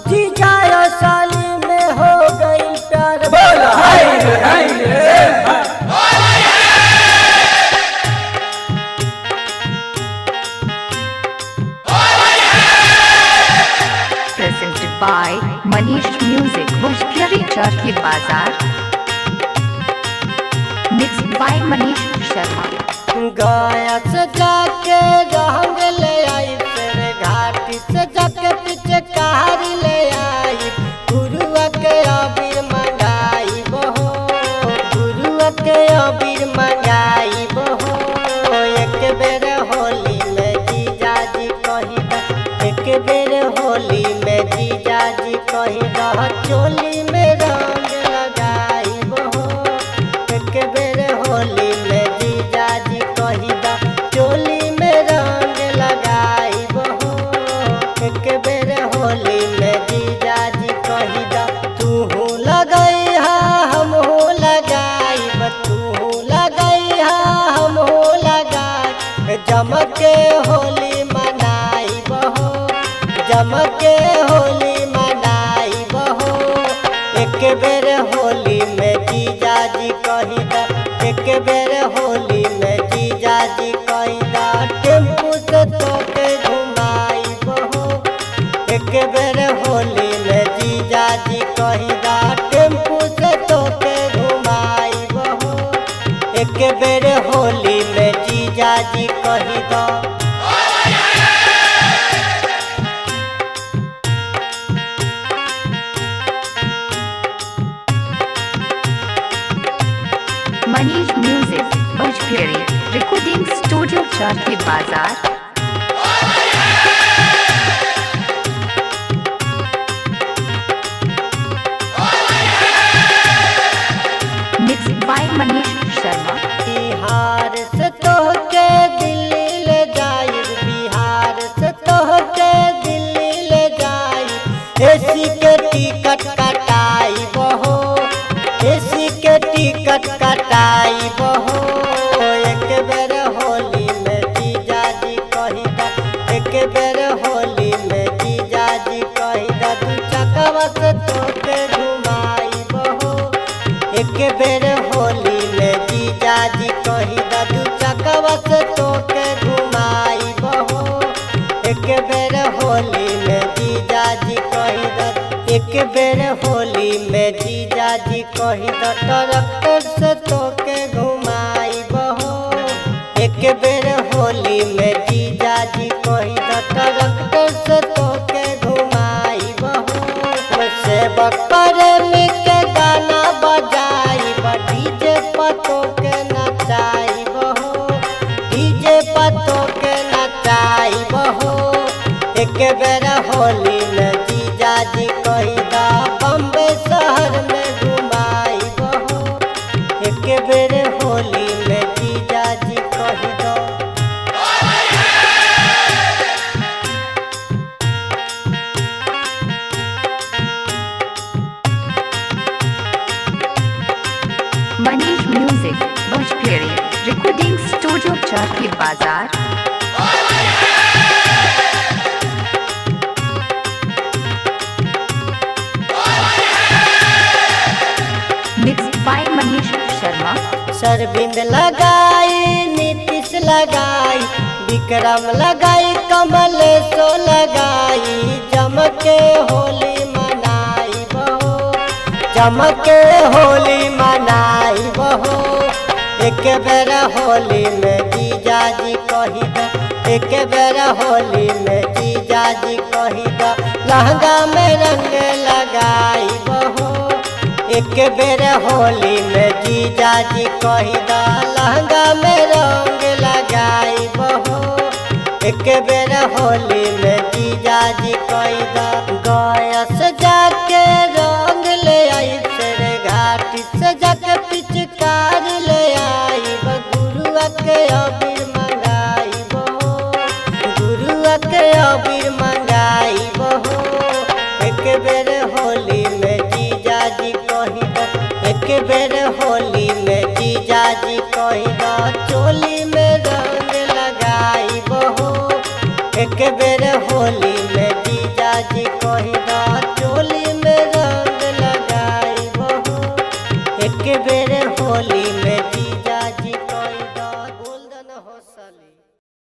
जीजा साली में हो गई प्यार। Presented by Manish Music, Bhojpuri Charki Bazaar. Mixed by Manish Sharma. गया से जाके रंग ले आई, तेरे घाटी से जाके पीछे कहारी ले आई। गुरुआ के अबीर मंगाई बहो, गुरुआ के अबीर मंगाई बहो। एक बेर होली में जीजा जी कही दा, एक बेर होली में जीजा जी कही दा, चोली में रंग लगाई बहो। एक बेर होली में जीजा जी कही दा, चोली में रंग लगाई बहो। एक बेर होली में जीजा जी कही दा, तू लगाई हा हम हो लगाई, तू लगाई हा हम हो लगाई। जमके होली मनाई बहो, जमके होली मनाई बहो। एक बेर होली में जीजा जी कही दा, एक बेर होली में जीजा जी कही दा, टेम्पू से तोके घुमाई बहो। एक बेर होली में जीजा जी कही दा, टेम्पू से तोके घुमाई बहो। एक बेर होली में जीजा जी कही दा। Manish Music, Bhojpuri Recording Studio Charki Bazaar. Mixed by Manish Sharma. Bihar से तोहके दिल्ली ले जाई, बिहार से तोहके दिल्ली ले जाई। एसी के टिकट कटाई बहो, एसी के टिकट कटाई बहो। एक बेर होली में जीजा जी कही दा, एक बेर होली में जीजा जी कही दा, दू चकवा से तोके घुमाई बहो। एक बेर होली में जीजा जी कही दा, दू चकवा से तोके घुमाई बहो। एक बेर होली में जीजा जी कही दा, एक बेर होली में जीजा जी कही दा, ट्रैक्टर से तोके घुमाई बहो। एक बेर होली में जीजा जी कही दा, ट्रैक्टर से तोके घुमाई बहो। से बकरमी के गाना बजाई, डीजे पतो के नचाई बहो, डीजे पतो के नचाई बहो। एक बेर होली में जीजा जी कही दा, बम्बे शहर में घुमाई बहो। एक बेर होली में जीजा जी कही दा। Manish Music, Bhojpuri Recording Studio Charki Bazaar. Mixed by Manish Sharma. सरबिंद लगाई, नीतीश लगाई, विक्रम लगाई, कमलेशो लगाई। जमके होली मनाई बहो, जमके होली मनाई बहो। एक बेर होली में जीजा जी कही दा, एक बेर होली में जीजा जी कही दा, लहंगा में रंग लगाई बहो। एक बेर होली में जीजा जी कही दा, लहंगा में रंग लगाई बहो। एक बेर होली में जीजा जी कही दा, गया से जाके रंग ले आई, तेरे घाटी से जाके पिचकार ले आई। गुरुआ के अबीर मंगाई बहो, गुरुआ के अबीर मंगाई बहो। एक बेर होली में जीजा जी कही दा, एक बेर होली में जीजा जी कही दा, चोली में रंग लगाई बहो। एक बेर बेर होली में जीजा जी कहिदा चोली में रंग लगाई बहू। एक बेर होली में